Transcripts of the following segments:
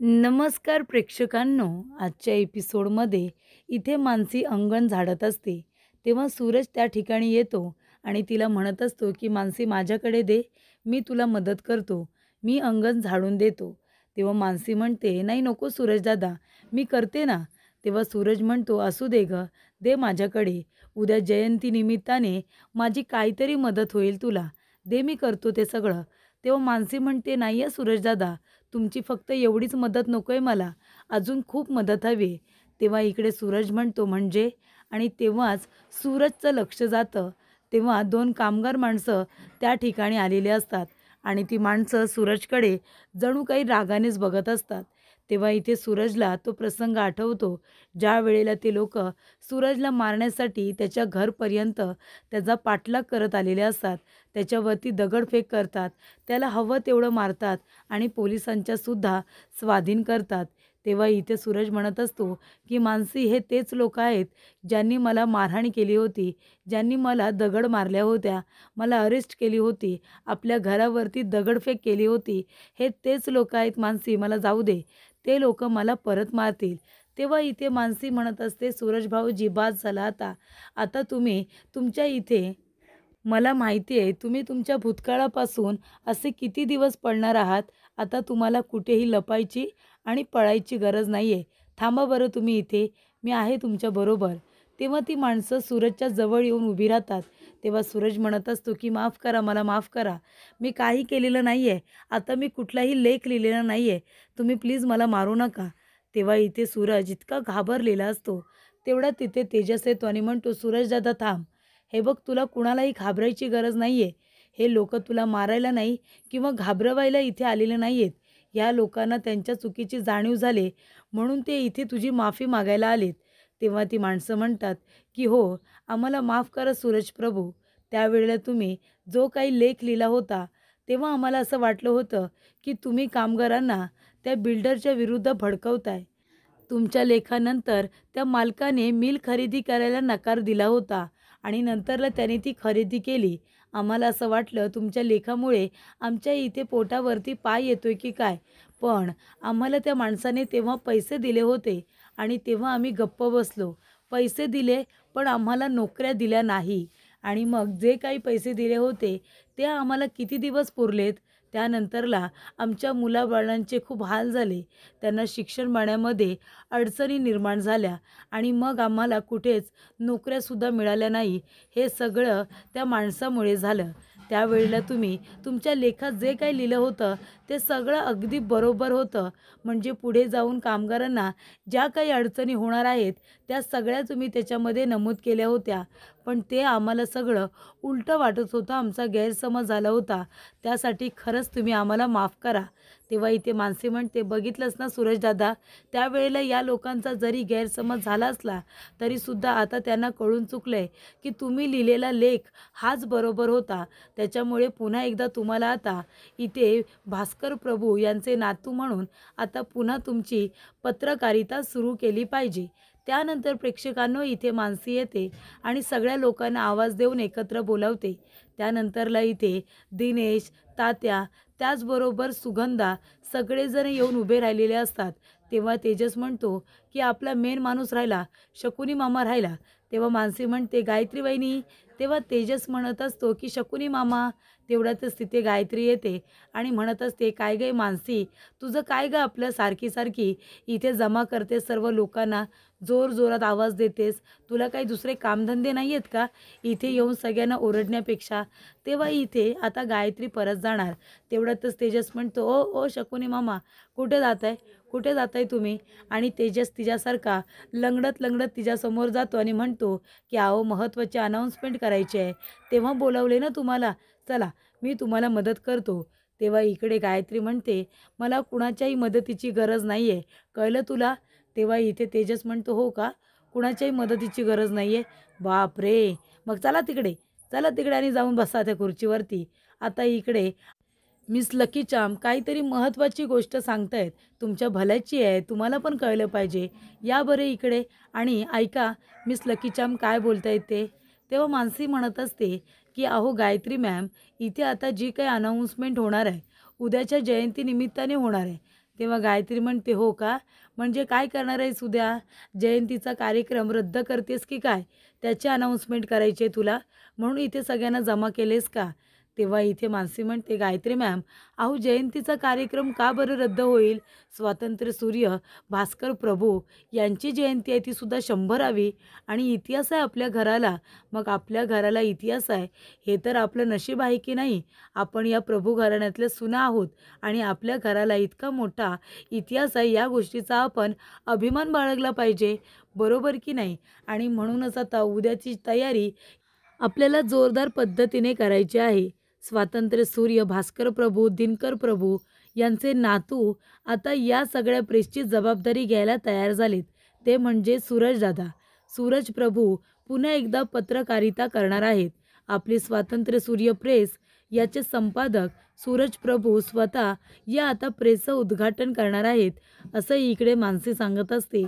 नमस्कार प्रेक्षकांनो. आजच्या एपिसोडमध्ये इथे मानसी अंगण झाडत असते. तेव्हा सूरज त्या ठिकाणी येतो आणि तिला म्हणत असतो की मानसी माझ्याकडे दे, मी तुला मदत करतो, मी अंगण झाडून देतो. तेव्हा मानसी म्हणते नाही नको सूरज दादा, मी करते ना. तेव्हा सूरज म्हणतो असू दे ग, दे माझ्याकडे. उद्या जयंती निमित्ताने माझी काहीतरी मदत होईल तुला, दे मी करतो ते सगळं. तेव्हा मानसी म्हणते नाही आहे सूरज दादा, तुमची फक्त एवढीच मदत नको आहे मला, अजून खूप मदत हवी आहे. तेव्हा इकडे सूरज म्हणतो म्हणजे? आणि तेव्हाच सूरजचं लक्ष जातं. तेव्हा 2 कामगार माणसं त्या ठिकाणी आलेली असतात आणि ती माणसं सूरजकडे जणू काही रागानेच बघत असतात. तेव्हा इथे सूरजला तो प्रसंग आठवतो, ज्या वेळेला ते लोकं सूरजला मारण्यासाठी त्याच्या घरपर्यंत त्याचा पाठलाग करत आलेले असतात. त्याच्यावरती दगडफेक करतात, त्याला हवं तेवढं मारतात आणि पोलिसांच्या सुद्धा स्वाधीन करतात. तेव्हा इथे सूरज म्हणत असतो, की मानसी हे तेच लोकं आहेत, ज्यांनी मला मारहाण केली होती, ज्यांनी मला दगड मारल्या होत्या, मला अरेस्ट केली होती, आपल्या घरावरती दगडफेक केली होती. हे तेच लोकं आहेत मानसी, मला जाऊ दे. ते लोकं मला परत मारतील. तेव्हा इथे मानसी म्हणत असते, सूरज भाऊजी बास झाला आता. आता तुम्ही तुमच्या इथे मला माहिती आहे तुम्ही तुमच्या भूतकाळापासून असे किती दिवस पळणार आहात. आता तुम्हाला कुठेही लपायची आणि पळायची गरज नाही आहे. थांबा बरं तुम्ही इथे, मी आहे तुमच्याबरोबर. तेव्हा ती माणसं सूरजच्या जवळ येऊन उभी राहतात. तेव्हा सूरज म्हणत असतो की माफ करा, मला माफ करा. मी काही केलेलं नाही आहे. आता मी कुठलाही लेख लिहिलेला नाही आहे. तुम्ही प्लीज मला मारू नका. तेव्हा इथे सूरज इतका घाबरलेला असतो. तेवढ्यात तिथे तेजस येतो आणि म्हणतो, सूरज दादा थांब. हे बघ तुला कुणालाही घाबरायची गरज नाही आहे. हे लोकं तुला मारायला नाही किंवा घाबरवायला इथे आलेले नाही आहेत. या लोकांना त्यांच्या चुकीची जाणीव झाली म्हणून ते इथे तुझी माफी मागायला आलेत. तेव्हा ती माणसं म्हणतात, की "हो, आम्हाला माफ करा सूरज प्रभू. त्यावेळेला तुम्ही जो काही लेख लिहिला होता, तेव्हा आम्हाला असं वाटलं होतं, की तुम्ही कामगारांना त्या बिल्डरच्या विरुद्ध भडकवताय. तुमच्या लेखानंतर त्या मालकाने मिल खरेदी करायला नकार दिला होता आणि नंतरला त्याने ती खरेदी केली. आम्हाला असं वाटलं तुमच्या लेखामुळे आमच्या इथे पोटावरती पाय येतोय की काय. पण आम्हाला त्या माणसाने तेव्हा पैसे दिले होते आणि तेव्हा आम्ही गप्प बसलो. पैसे दिले पण आम्हाला नोकऱ्या दिल्या नाही आणि मग जे काही पैसे दिले होते ते आम्हाला किती दिवस पुरलेत. त्यानंतरला आमच्या मुलाबाळांचे खूप हाल झाले. त्यांना शिक्षण मिळण्यामध्ये अडचणी निर्माण झाल्या आणि मग आम्हाला कुठेच नोकऱ्यासुद्धा मिळाल्या नाही. हे सगळं त्या माणसामुळे झालं. त्यावेळेला तुम्ही तुमच्या लेखात जे काही लिहिलं होतं ते सगळं अगदी बरोबर होतं. म्हणजे पुढे जाऊन कामगारांना ज्या काही अडचणी होणार आहेत त्या सगळ्या तुम्ही त्याच्यामध्ये नमूद केल्या होत्या. पण ते आम्हाला सगळं उलटं वाटत होतं. आमचा गैरसमज झाला होता. त्यासाठी खरंच तुम्ही आम्हाला माफ करा. तेव्हा इथे मानसी म्हणते, बघितलंस ना सूरज दादा, त्यावेळेला या लोकांचा जरी गैरसमज झाला असला तरीसुद्धा आता त्यांना कळून चुकलंय की तुम्ही लिहिलेला लेख हाच बरोबर होता. त्याच्यामुळे पुन्हा एकदा तुम्हाला आता इथे भास्कर प्रभू यांचे नातू म्हणून आता पुन्हा तुमची पत्रकारिता सुरू केली पाहिजे. त्यानंतर प्रेक्षकांनो इथे मानसी येते आणि सगळ्या लोकांना आवाज देऊन एकत्र बोलावते. त्यानंतरला इथे दिनेश, तात्या, त्याचबरोबर सुगंधा सगळेजण येऊन उभे राहिलेले असतात. तेव्हा तेजस म्हणतो, की आपला मेन माणूस राहिला, शकुनी मामा राहिला. तेव्हा मानसी म्हणते, गायत्री वहिनी. तेव्हा तेजस म्हणत असतो, की शकुनी मामा. तेवढ्यातच तिथे गायत्री येते आणि म्हणत असते, काय गं मानसी, तुझं काय गं आपलं सारखी सारखी इथे जमा करते सर्व लोकांना, जोरजोरात आवाज देतेस. तुला काही दुसरे कामधंदे नाही आहेत का इथे येऊन सगळ्यांना ओरडण्यापेक्षा. तेव्हा इथे आता गायत्री परत जाणार. तेवढ्यातच तेजस म्हणतो, ओ ओ शकुनी मामा, कुठे जात आहे, कुठे जात आहे तुम्ही. आणि तेजस तिच्यासारखा लंगडत लंगडत तिच्यासमोर जातो आणि म्हणतो, की अहो महत्त्वाची अनाऊन्समेंट करायची आहे, तेव्हा बोलावले ना तुम्हाला, चला मी तुम्हाला मदत करतो. तेव्हा इकडे गायत्री म्हणते, मला कुणाच्याही मदतीची गरज नाही आहे, कळलं तुला. तेव्हा इथे तेजस म्हणतो, हो का, कुणाच्याही मदतीची गरज नाही आहे. बापरे, मग चला तिकडे, चला तिकडे आणि जाऊन बसा त्या खुर्चीवरती. आता इकडे मिस लकी चार्म काहीतरी महत्त्वाची गोष्ट सांगतायत, तुमच्या भल्याची आहे, तुम्हाला पण कळलं पाहिजे. या बरे इकडे आणि ऐका मिस लकी चार्म काय बोलतायत ते. तेव्हा मानसी म्हणत असते, की अहो गायत्री मॅम, इथे आता जी काही अनाऊन्समेंट होणार आहे, उद्याच्या जयंती निमित्ताने होणार आहे. तेव्हा गायत्री म्हणते, हो का? म्हणजे काय करणार आहेस उद्या? जयंतीचा कार्यक्रम रद्द करतेस की काय? त्याची अनाऊन्समेंट करायची आहे तुला, म्हणून इथे सगळ्यांना जमा केलेस का? तेव्हा इथे मानसी म्हणते, गायत्री मॅम, अहो जयंतीचा कार्यक्रम का बरं रद्द होईल? स्वातंत्र्य सूर्य भास्कर प्रभू यांची जयंती आहे, ती सुद्धा 100वी आणि इतिहास आहे आपल्या घराला. मग आपल्या घराला इतिहास आहे, हे तर आपलं नशीब आहे की नाही? आपण या प्रभू घराण्यातल्या सुना आहोत आणि आपल्या घराला इतका मोठा इतिहास आहे, या गोष्टीचा आपण अभिमान बाळगला पाहिजे, बरोबर की नाही? आणि म्हणूनच आता उद्याची तयारी आपल्याला जोरदार पद्धतीने करायची आहे. स्वातंत्र्य सूर्य भास्कर प्रभू, दिनकर प्रभू यांचे नातू आता या सगळ्या प्रेसची जबाबदारी घ्यायला तयार झालेत. ते म्हणजे सूरजदादा. सूरज प्रभू पुन्हा एकदा पत्रकारिता करणार आहेत. आपली स्वातंत्र्य सूर्य प्रेस याचे संपादक सूरज प्रभू स्वतः या आता प्रेसचं उद्घाटन करणार आहेत, असं इकडे मानसी सांगत असते.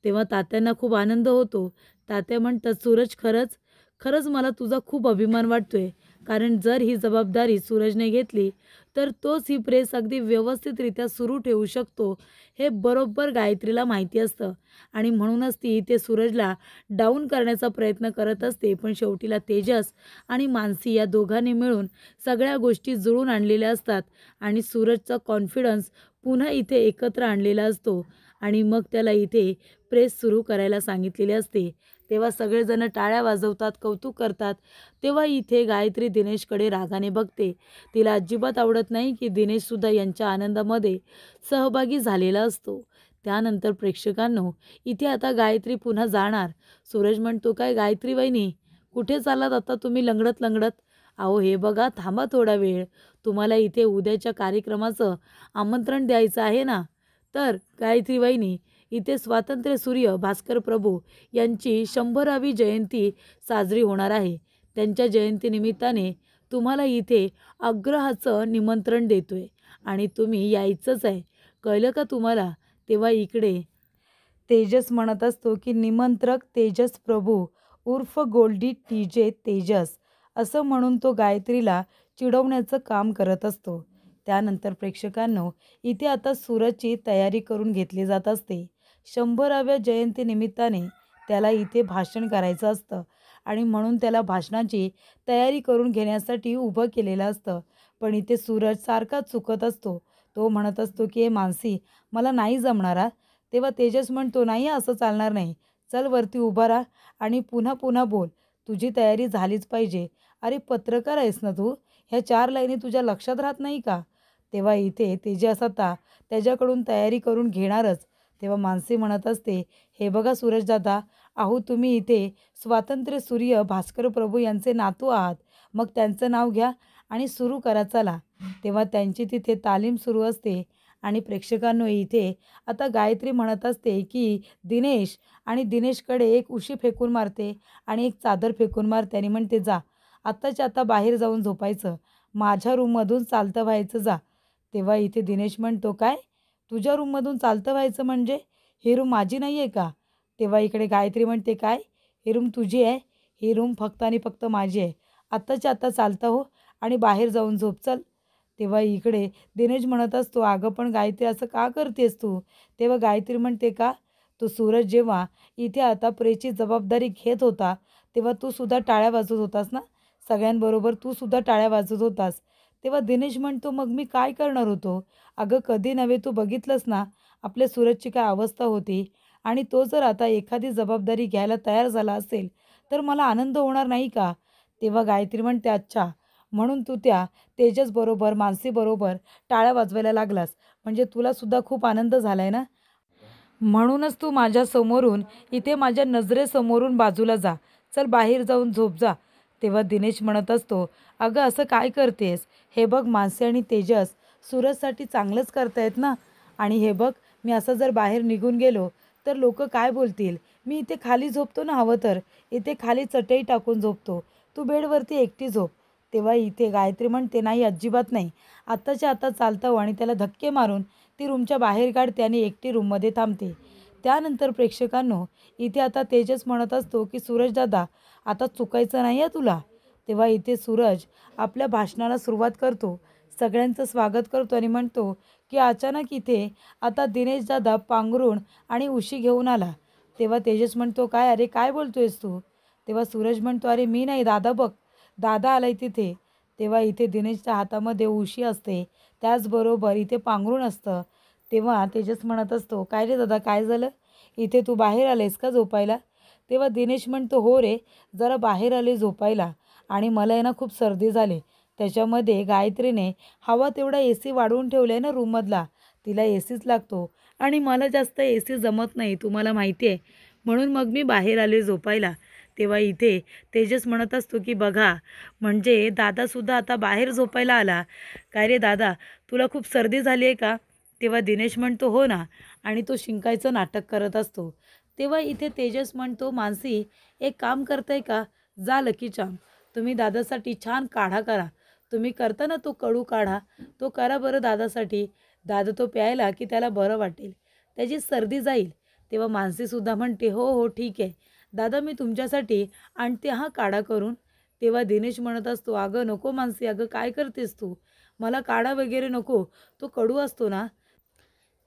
तेव्हा तात्यांना खूप आनंद होतो. तात्या म्हणतात, सूरज, खरंच खरंच मला तुझा खूप अभिमान वाटतोय. कारण जर ही जबाबदारी सूरजने घेतली तर तोच ही प्रेस अगदी व्यवस्थितरित्या सुरू ठेवू शकतो, हे बरोबर गायत्रीला माहिती असतं. आणि म्हणूनच ती ते सूरजला डाऊन करण्याचा प्रयत्न करत असते. पण शेवटीला तेजस आणि मानसी या दोघांनी मिळून सगळ्या गोष्टी जुळून आणलेल्या असतात आणि सूरजचा कॉन्फिडन्स पुन्हा इथे एकत्र आणलेला असतो आणि मग त्याला इथे प्रेस सुरू करायला सांगितलेली असते. तेव्हा सगळेजण टाळ्या वाजवतात, कौतुक करतात. तेव्हा इथे गायत्री दिनेशकडे रागाने बघते. तिला अजिबात आवडत नाही की दिनेशसुद्धा यांच्या आनंदामध्ये सहभागी झालेला असतो. त्यानंतर प्रेक्षकांनो, इथे आता गायत्री पुन्हा जाणार. सूरज म्हणतो, काय गायत्री वहिनी, कुठे चाललात आता तुम्ही लंगडत लंगडत? अहो हे बघा, थांबा थोडा वेळ, तुम्हाला इथे उद्याच्या कार्यक्रमाचं आमंत्रण द्यायचं आहे ना. तर गायत्री वहिनी, इथे स्वातंत्र्य सूर्य भास्कर प्रभू यांची 100वी जयंती साजरी होणार आहे. त्यांच्या जयंतीनिमित्ताने तुम्हाला इथे आग्रहाचं निमंत्रण देतोय आणि तुम्ही यायचंच आहे, कळलं का तुम्हाला? तेव्हा इकडे तेजस म्हणत असतो की निमंत्रक तेजस प्रभू उर्फ गोल्डी टीजे तेजस, असं म्हणून तो गायत्रीला चिडवण्याचं काम करत असतो. त्यानंतर प्रेक्षकांनो, इथे आता सूरजची तयारी करून घेतली जात असते. 100व्या जयंतीनिमित्ताने त्याला इथे भाषण करायचं असतं आणि म्हणून त्याला भाषणाची तयारी करून घेण्यासाठी उभं केलेलं असतं. पण इथे सूरज सारखा चुकत असतो. तो म्हणत असतो की हे मानसी, मला नाही जमणार हा. तेव्हा तेजस म्हणतो, नाही असं चालणार नाही, चल वरती उभा राहा आणि पुन्हा पुन्हा बोल, तुझी तयारी झालीच पाहिजे. अरे पत्रकार आहेस ना तू, ह्या 4 लाईनी तुझ्या लक्षात राहत नाही का? तेव्हा इथे तेजस आता त्याच्याकडून तयारी करून घेणारच. तेव्हा मानसी म्हणत असते, हे बघा सूरजदादा, अहो तुम्ही इथे स्वातंत्र्य सूर्य भास्कर प्रभू यांचे नातू आहात, मग त्यांचं नाव घ्या आणि सुरू करा चला. तेव्हा त्यांची तिथे तालीम सुरू असते आणि प्रेक्षकांनो, इथे आता गायत्री म्हणत असते की दिनेश, आणि दिनेशकडे एक उशी फेकून मारते आणि एक चादर फेकून मारते आणि म्हणते, जा आत्ताच्या आता बाहेर जाऊन झोपायचं, माझ्या रूममधून चालतं व्हायचं जा. तेव्हा इथे दिनेश म्हणतो, काय तुझ्या रूममधून चालतं व्हायचं म्हणजे? ही रूम माझी नाही आहे का? तेव्हा इकडे गायत्री म्हणते, काय ही रूम तुझी आहे? ही रूम फक्त आणि फक्त माझी आहे. आत्ताच्या आत्ता चालतं हो आणि बाहेर जाऊन झोप चल. तेव्हा इकडे दिनेश म्हणत असतो, अगं पण गायत्री असं का करतेस तू? तेव्हा गायत्री म्हणते, का तो सूरज जेव्हा इथे आता प्रेची जबाबदारी घेत होता तेव्हा तू सुद्धा टाळ्या वाजवत होतास ना, सगळ्यांबरोबर तू सुद्धा टाळ्या वाजवत होतास. तेव्हा दिनेश म्हणतो, मग मी काय करणार होतो? अगं कधी नव्हे, तू बघितलंस ना आपल्या सूरजची काय अवस्था होती, आणि तो जर आता एखादी जबाबदारी घ्यायला तयार झाला असेल तर मला आनंद होणार नाही का? तेव्हा गायत्री म्हणते, अच्छा, म्हणून तू त्या तेजसबरोबर मानसीबरोबर टाळ्या वाजवायला लागलास, म्हणजे तुला सुद्धा खूप आनंद झालाय ना, म्हणूनच तू माझ्या समोरून इथे माझ्या नजरेसमोरून बाजूला जा, चल बाहेर जाऊन झोप जा. तेव्हा दिनेश म्हणत असतो, अगं असं काय करतेस? हे बघ मानसी आणि तेजस सूरजसाठी चांगलंच करतायत ना, आणि हे बघ, मी असं जर बाहेर निघून गेलो तर लोक काय बोलतील? मी इथे खाली झोपतो ना, हवं तर इथे खाली चटई टाकून झोपतो, तू बेडवरती एकटी झोप. तेव्हा इथे गायत्री म्हणते, नाही अजिबात नाही, आत्ताच्या आता चालतं आणि त्याला धक्के मारून ती रूमच्या बाहेर काढते आणि एकटी रूममध्ये थांबते. त्यानंतर प्रेक्षकांनो, इथे आता तेजस म्हणत असतो की सूरजदादा, आता चुकायचं नाही आहे तुला. तेव्हा इथे सूरज आपल्या भाषणाला सुरुवात करतो. सगळ्यांचं स्वागत करतो आणि म्हणतो की अचानक इथे आता दिनेश दादा पांघरूण आणि उशी घेऊन आला. तेव्हा तेजस म्हणतो, काय अरे काय बोलतोयस तू? तेव्हा सूरज म्हणतो, अरे मी नाही दादा बघ, दादा आलाय तिथे. तेव्हा इथे दिनेशच्या हातामध्ये उशी असते, त्याचबरोबर इथे पांघरूण असतं. तेव्हा तेजस म्हणत असतो, काय रे दादा काय झालं? इथे तू बाहेर आलेस का झोपायला? तेव्हा दिनेश म्हणतो, हो रे, जरा बाहेर आले झोपायला आणि मला आहे ना खूप सर्दी झाली. त्याच्यामध्ये गायत्रीने हवा तेवढा ए सी वाढवून ठेवला आहे ना रूममधला, तिला ए सीच लागतो आणि मला जास्त ए सी जमत नाही तुम्हाला माहिती आहे, म्हणून मग मी बाहेर आले झोपायला. तेव्हा इथे तेजस म्हणत असतो की बघा, म्हणजे दादासुद्धा आता बाहेर झोपायला आला. काय रे दादा, तुला खूप सर्दी झाली आहे का? तेव्हा दिनेश म्हणतो, हो ना, आणि तो शिंकायचं नाटक करत असतो. तेव्हा इथे तेजस म्हणतो, मानसी एक काम करताय का? जा लकी चाम, तुम्ही दादासाठी छान काढा करा. तुम्ही करता ना तो कडू काढा, तो करा बरं दादासाठी. दादा तो प्यायला की त्याला बरं वाटेल, त्याची सर्दी जाईल. तेव्हा मानसीसुद्धा म्हणते, हो हो ठीक आहे दादा, मी तुमच्यासाठी आणते हा काढा करून. तेव्हा दिनेश म्हणत असतो, अगं नको मानसी, अगं काय करतेस तू? मला काढा वगैरे नको, तो कडू असतो ना.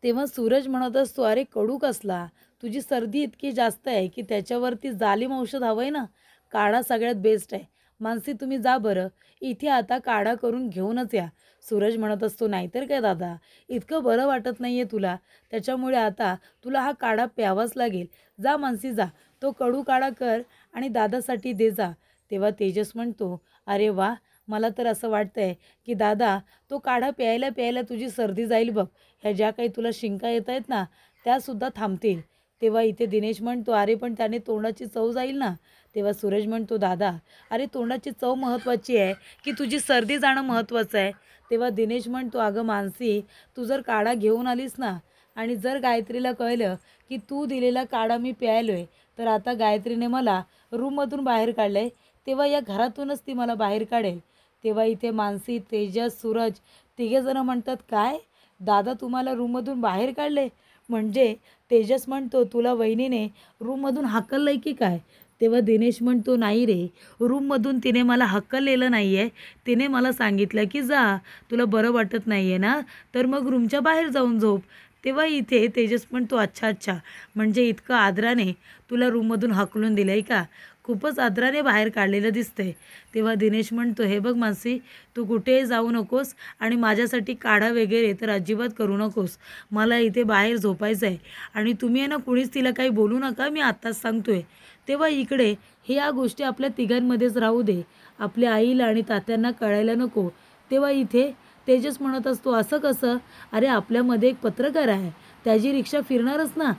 तेव्हा सूरज म्हणत असतो, अरे कडू कसला? तुझी सर्दी इतकी जास्त आहे की त्याच्यावरती जालिम औषध हवं आहे ना. काढा सगळ्यात बेस्ट आहे. मानसी तुम्ही जा बरं, इथे आता काढा करून घेऊनच या. सूरज म्हणत असतो, नाहीतर काय दादा, इतकं बरं वाटत नाही आहे तुला, त्याच्यामुळे आता तुला हा काढा प्यावाच लागेल. जा मानसी जा, तो कडू काढा कर आणि दादासाठी दे जा. तेव्हा तेजस म्हणतो, अरे वा, मला तर असं वाटतंय की दादा, तो काढा प्यायला प्यायला तुझी सर्दी जाईल बघ. ह्या ज्या काही तुला शिंका येत आहेत ना, त्यासुद्धा थांबतील. तेव्हा इथे दिनेश म्हणतो, अरे पण त्याने तोंडाची चव जाईल ना. तेव्हा सूरज म्हणतो, दादा अरे तोंडाची चव महत्त्वाची आहे की तुझी सर्दी जाणं महत्त्वाचं आहे? तेव्हा दिनेश म्हणतो, अगं मानसी, तू जर काढा घेऊन आलीस ना आणि जर गायत्रीला कळलं की तू दिलेला काढा मी प्यायलो आहे, तर आता गायत्रीने मला रूममधून बाहेर काढलं आहे, तेव्हा या घरातूनच ती मला बाहेर काढेल. तेव्हा इथे मानसी, तेजस, सूरज तिघेजणं म्हणतात, काय दादा तुम्हाला रूममधून बाहेर काढले? म्हणजे तेजस म्हणतो, तुला वहिनीने रूममधून हाकललं आहे की काय? तेव्हा दिनेश म्हणतो, नाही रे, रूममधून तिने मला हकललेलं नाही आहे. तिने मला सांगितलं की जा, तुला बरं वाटत नाही आहे ना, तर मग रूमच्या बाहेर जाऊन झोप. तेव्हा इथे तेजस म्हणतो, अच्छा अच्छा, म्हणजे इतकं आदराने तुला रूममधून हकलून दिलं आहे का? खूपच आदराने बाहेर काढलेलं दिसतंय. तेव्हा दिनेश म्हणतो, हे बघ मानसी, तू कुठेही जाऊ नकोस आणि माझ्यासाठी काढा वगैरे तर अजिबात करू नकोस. मला इथे बाहेर झोपायचं आहे आणि तुम्ही आहे ना कुणीच तिला काही बोलू नका, मी आत्ताच सांगतोय. तेव्हा इकडे ह्या गोष्टी आपल्या तिघांमध्येच राहू दे, आपल्या आईला आणि तात्यांना कळायला नको. तेव्हा इथे तेजस म्हणत असतो, असं कसं? अरे आपल्यामध्ये एक पत्रकार आहे, त्याची रिक्षा फिरणारच ना.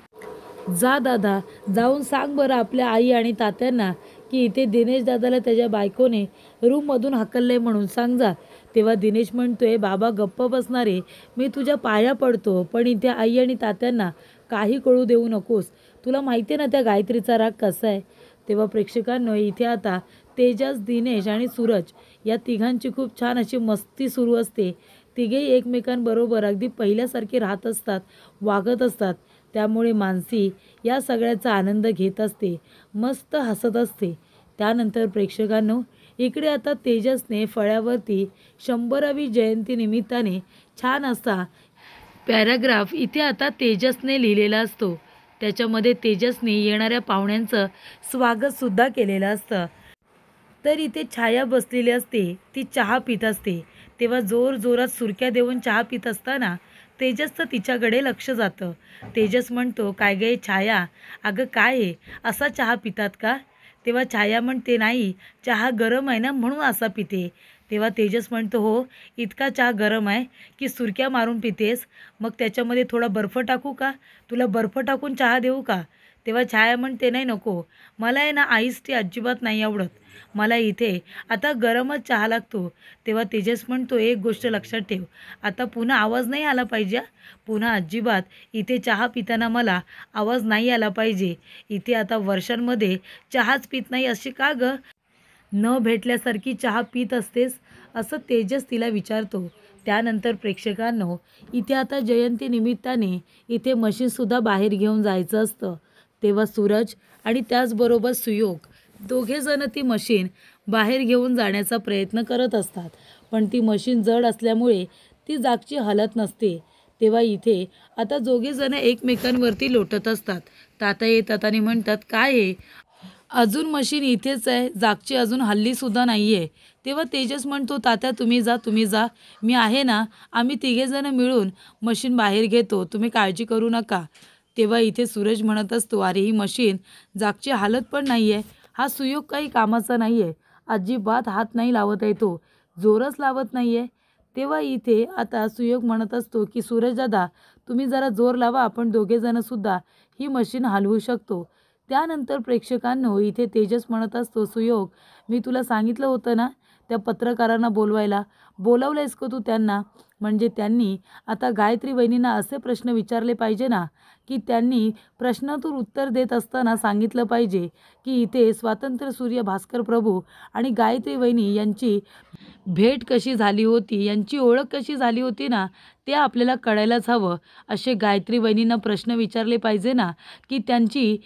जा दादा, जाऊन सांग बरं आपल्या आई आणि तात्यांना की इथे दिनेश दादाला त्याच्या बायकोने रूममधून हाकलले म्हणून सांग जा. तेव्हा दिनेश म्हणतोय, बाबा गप्प बसणार आहे, मी तुझ्या पाया पडतो, पण इथे आई आणि तात्यांना काही कळू देऊ नकोस. तुला माहिती आहे ना त्या गायत्रीचा राग कसा आहे. तेव्हा प्रेक्षकांनो इथे आता तेजस, दिनेश आणि सूरज या तिघांची खूप छान अशी मस्ती सुरू असते. तिघेही एकमेकांबरोबर अगदी पहिल्यासारखे राहत असतात, वागत असतात. त्यामुळे मानसी या सगळ्याचा आनंद घेत असते, मस्त हसत असते. त्यानंतर प्रेक्षकांनो इकडे आता तेजसने फळ्यावरती 100वी जयंती निमित्ताने छान असा पॅराग्राफ इथे आता तेजसने लिहिलेला असतो. त्याच्यामध्ये तेजसने येणाऱ्या पाहुण्यांचं स्वागतसुद्धा केलेलं असतं. तर इथे छाया बसलेली असते, ती चहा पित असते. तेव्हा जोरजोरात सुरक्या देऊन चहा पित असताना तेजसचं तिच्याकडे लक्ष जातं. तेजस म्हणतो, काय गे छाया, अगं काय आहे, असा चहा पितात का? तेव्हा छाया म्हणते, नाही, चहा गरम आहे ना म्हणून असा पिते. तेव्हा तेजस म्हणतो, हो, इतका चहा गरम आहे की सुरक्या मारून पितेस? मग त्याच्यामध्ये थोडा बर्फ टाकू का? तुला बर्फ टाकून चहा देऊ का? तेव्हा छाया म्हणते, नाही नको, मला आहे ना आईस टी अजिबात नाही आवडत, मला इथे आता गरमच चहा लागतो. तेव्हा तेजस म्हणतो, एक गोष्ट लक्षात ठेव, आता पुन्हा आवाज नाही आला पाहिजे, पुन्हा अजिबात इथे चहा पिताना मला आवाज नाही आला पाहिजे. इथे आता वर्षांमध्ये चहाच पित नाही अशी का गं? न भेटल्यासारखी चहा पित असतेस, असं तेजस तिला विचारतो. त्यानंतर प्रेक्षकांनो इथे आता जयंती निमित्ताने इथे मशीनसुद्धा बाहेर घेऊन जायचं असतं. तेव्हा सूरज आणि त्याचबरोबर सुयोग दोघेजणं ती मशीन बाहेर घेऊन जाण्याचा प्रयत्न करत असतात. पण ती मशीन जड असल्यामुळे ती जागची हलत नसते. तेव्हा इथे आता दोघेजण एकमेकांवरती लोटत असतात. तात्या येतात आणि म्हणतात, काय आहे, अजून मशीन इथेच आहे, जागची अजून हल्लीसुद्धा नाही आहे. तेव्हा तेजस म्हणतो, तात्या तुम्ही जा, मी आहे ना, आम्ही तिघेजण मिळून मशीन बाहेर घेतो, तुम्ही काळजी करू नका. तेव्हा इथे सूरज म्हणत असतो, अरे ही मशीन जागची हालत पण नाही आहे, हा सुयोग काही कामाचा नाही आहे, अजिबात हात नाही लावत आहे, तो जोरच लावत नाही आहे. तेव्हा इथे आता सुयोग म्हणत असतो की सूरज दादा, तुम्ही जरा जोर लावा, आपण दोघेजणंसुद्धा ही मशीन हलवू शकतो. त्यानंतर प्रेक्षकांनो इथे तेजस म्हणत असतो, सुयोग मी तुला सांगितलं होतं ना त्या पत्रकारांना बोलवायला, बोलावलंयस का तू त्यांना? म्हणजे त्यांनी आता गायत्री वहिनींना असे प्रश्न विचारले पाहिजे ना, की त्यांनी प्रश्नातून उत्तर देत असताना सांगितलं पाहिजे की इथे स्वातंत्र्यसूर्य भास्कर प्रभू आणि गायत्री वहिनी यांची भेट कशी झाली होती, यांची ओळख कशी झाली होती ना, ते आपल्याला कळायलाच हवं. असे गायत्री वहिनींना प्रश्न विचारले पाहिजे ना, की त्यांची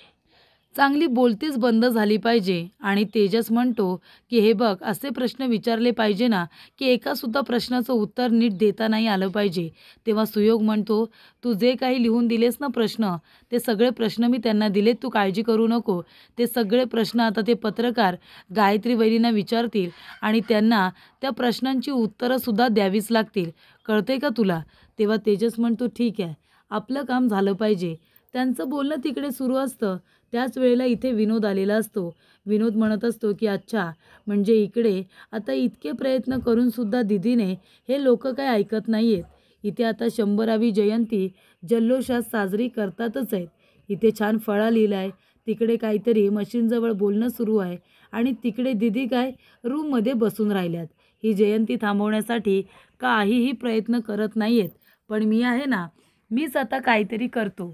चांगली बोलतीच बंद झाली पाहिजे. आणि तेजस म्हणतो की हे बघ, असे प्रश्न विचारले पाहिजे ना, की एकासुद्धा प्रश्नाचं उत्तर नीट देता नाही आलं पाहिजे. तेव्हा सुयोग म्हणतो, तू जे काही लिहून दिलेस ना प्रश्न, ते सगळे प्रश्न मी त्यांना दिलेत, तू काळजी करू नको. ते सगळे प्रश्न आता ते पत्रकार गायत्री वहिनींना विचारतील आणि त्यांना त्या प्रश्नांची उत्तरंसुद्धा द्यावीच लागतील. कळतंय का तुला? तेव्हा तेजस म्हणतो, ठीक आहे, आपलं काम झालं पाहिजे. त्यांचं बोलणं तिकडे सुरू असतं. त्याच वेळेला इथे विनोद आलेला असतो. विनोद म्हणत असतो की अच्छा, म्हणजे इकडे आता इतके प्रयत्न करूनसुद्धा दीदीने हे लोक काय ऐकत नाही आहेत. इथे आता 100वी जयंती जल्लोषात साजरी करतातच आहेत. इथे छान फळा लिहिला आहे, तिकडे काहीतरी मशीनजवळ बोलणं सुरू आहे आणि तिकडे दीदी काय रूममध्ये बसून राहिल्यात. ही जयंती थांबवण्यासाठी काहीही प्रयत्न करत नाही आहेत. पण मी आहे ना, मीच आता काहीतरी करतो.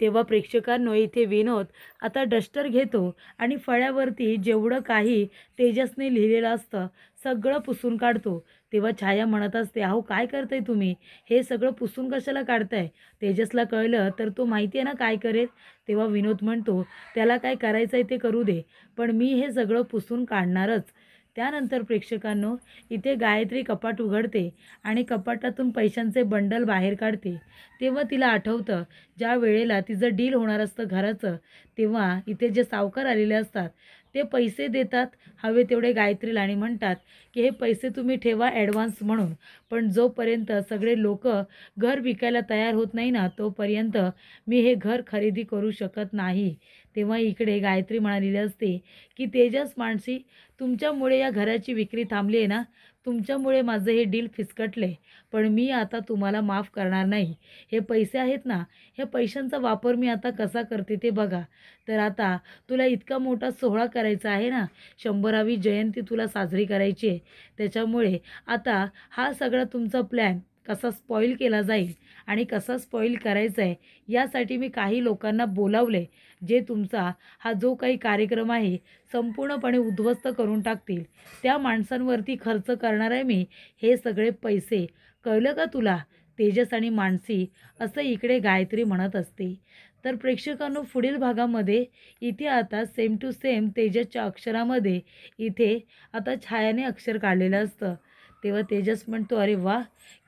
तेव्हा प्रेक्षकांनो इथे विनोद आता डस्टर घेतो आणि फळ्यावरती जेवढं काही तेजसने लिहिलेलं असतं सगळं पुसून काढतो. तेव्हा छाया म्हणत असते, अहो काय करताय तुम्ही, हे सगळं पुसून कशाला काढताय? तेजसला कळलं तर तो माहिती आहे ना काय करेल. तेव्हा विनोद म्हणतो, त्याला काय करायचं आहे ते करू दे, पण मी हे सगळं पुसून काढणारच. त्यानंतर प्रेक्षकांनो इथे गायत्री कपाट उघडते आणि कपाटातून पैशांचे बंडल बाहेर काढते. तेव्हा तिला आठवतं ज्या वेळेला तिचं डील होणार असतं घराचं, तेव्हा इथे जे सावकार आलेले असतात ते पैसे देतात हवे तेवढे गायत्रीला आणि म्हणतात की हे पैसे तुम्ही ठेवा ॲडव्हान्स म्हणून, पण जोपर्यंत सगळे लोक घर विकायला तयार होत नाही ना, तोपर्यंत मी हे घर खरेदी करू शकत नाही. तेव्हा इकडे गायत्री म्हणालेली असते की तेजस मानसी, तुमच्यामुळे या घराची विक्री थांबली आहे ना, तुमच्यामुळे माझं हे डील फिसकटले, पण मी आता तुम्हाला माफ करणार नाही. हे पैसे आहेत ना, ह्या पैशांचा वापर मी आता कसा करते ते बघा. तर आता तुला इतका मोठा सोहळा करायचा आहे ना, 100वी जयंती तुला साजरी करायची आहे, त्याच्यामुळे आता हा सगळा तुमचा प्लॅन कसा स्पॉईल केला जाईल आणि कसा स्पॉईल करायचा आहे यासाठी मी काही लोकांना बोलावले, जे तुमचा हा जो काही कार्यक्रम आहे संपूर्णपणे उद्ध्वस्त करून टाकतील. त्या माणसांवरती खर्च करणार आहे मी हे सगळे पैसे. कळलं का तुला? तेजस आणि मानसी, असं इकडे गायत्री म्हणत असते. तर प्रेक्षकांनो पुढील भागामध्ये इथे आता सेम टू सेम तेजसच्या अक्षरामध्ये इथे आता छायाने अक्षर काढलेलं असतं. तेव्हा तेजस म्हणतो, अरे वा,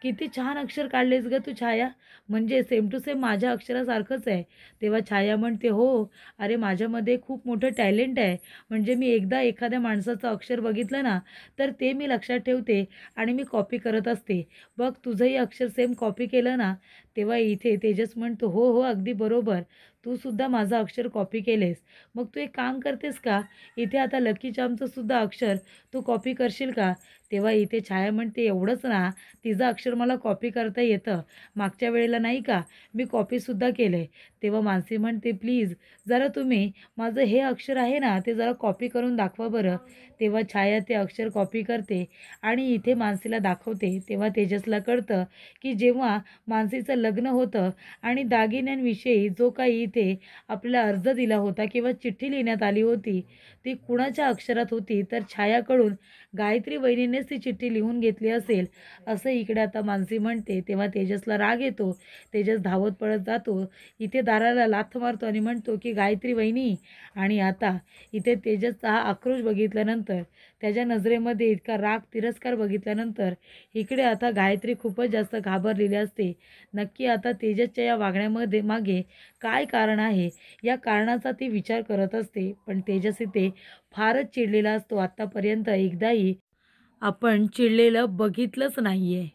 किती छान अक्षर काढलेस ग तू छाया, म्हणजे सेम टू सेम माझ्या अक्षरासारखंच आहे. तेव्हा छाया म्हणते, हो, अरे माझ्यामध्ये खूप मोठं टॅलेंट आहे, म्हणजे मी एकदा एखाद्या माणसाचं अक्षर बघितलं ना तर ते मी लक्षात ठेवते आणि मी कॉपी करत असते. बघ तुझंही अक्षर सेम कॉपी केलं ना. तेव्हा इथे तेजस म्हणतो, हो हो, अगदी बरोबर, तू सुद्धा माझं अक्षर कॉपी केलेस. मग तू एक काम करतेस का, इथे आता लकी चामचं सुद्धा अक्षर तू कॉपी करशील का? तेव्हा इथे छाया म्हणते, एवढंच ना, तिचं अक्षर मला कॉपी करता येतं, मागच्या वेळेला नाही का मी कॉपीसुद्धा केलं आहे. तेव्हा मानसी म्हणते, प्लीज जरा तुम्ही माझं हे अक्षर आहे ना ते जरा कॉपी करून दाखवा बरं. तेव्हा छाया ते अक्षर कॉपी करते आणि इथे मानसीला दाखवते. तेव्हा तेजसला कळतं की जेव्हा मानसीचं लग्न होतं आणि दागिन्यांविषयी जो काही इथे आपल्याला अर्ज दिला होता किंवा चिठ्ठी लिहिण्यात आली होती, ती कुणाच्या अक्षरात होती, तर छायाकडून गायत्री वहिनीनेच ती चिठ्ठी लिहून घेतली असेल, असं इकडे आता असं मानसी म्हणते तेव्हा तेजसला राग येतो. तेजस धावत पळत जातो. इथे दाराला लाथ मारतो आणि म्हणतो की गायत्री वहिनी. आणि आता इथे तेजसचा हा आक्रोश बघितल्यानंतर, त्याच्या नजरेमध्ये इतका राग तिरस्कार बघितल्यानंतर इकडे आता गायत्री खूपच जास्त घाबरलेली असते. नक्की आता तेजसच्या या वागण्यामध्ये मागे काय कारण आहे, या कारणाचा ती विचार करत असते. पण तेजस इथे फारच चिडलेला असतो. आत्तापर्यंत एकदाही आपण चिडलेलं बघितलंच नाहीये.